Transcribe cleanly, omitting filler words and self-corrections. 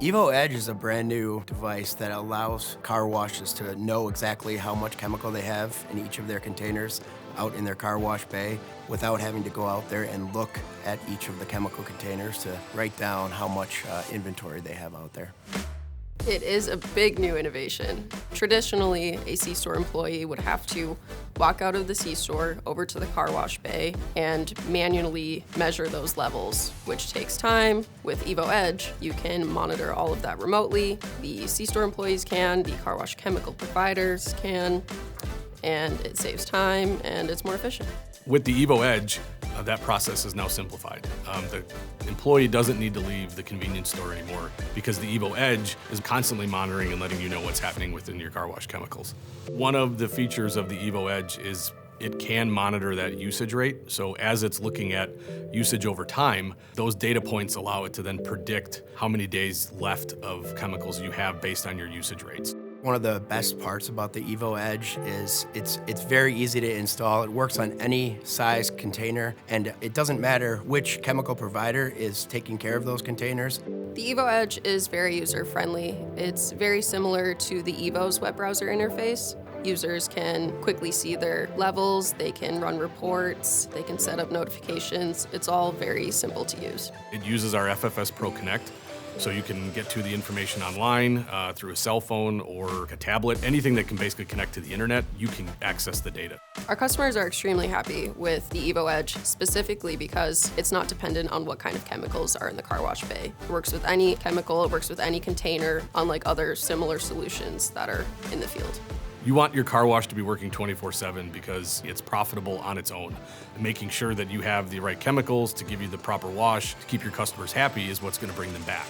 EVO Edge is a brand new device that allows car washes to know exactly how much chemical they have in each of their containers out in their car wash bay without having to go out there and look at each of the chemical containers to write down how much inventory they have out there. It is a big new innovation. Traditionally, a C-store employee would have to walk out of the C-store over to the car wash bay and manually measure those levels, which takes time. With EVO Edge, you can monitor all of that remotely. The C-store employees can, the car wash chemical providers can, and it saves time and it's more efficient. With the EVO Edge, that process is now simplified. The employee doesn't need to leave the convenience store anymore because the EVO Edge is constantly monitoring and letting you know what's happening within your car wash chemicals. One of the features of the EVO Edge is it can monitor that usage rate. So as it's looking at usage over time, those data points allow it to then predict how many days left of chemicals you have based on your usage rates. One of the best parts about the EVO Edge is it's very easy to install. It works on any size container, and it doesn't matter which chemical provider is taking care of those containers. The EVO Edge is very user-friendly. It's very similar to the EVO's web browser interface. Users can quickly see their levels, they can run reports, they can set up notifications. It's all very simple to use. It uses our FFS Pro Connect, so you can get to the information online through a cell phone or a tablet. Anything that can basically connect to the internet, you can access the data. Our customers are extremely happy with the EVO Edge, specifically because it's not dependent on what kind of chemicals are in the car wash bay. It works with any chemical, it works with any container, unlike other similar solutions that are in the field. You want your car wash to be working 24/7 because it's profitable on its own. And making sure that you have the right chemicals to give you the proper wash to keep your customers happy is what's going to bring them back.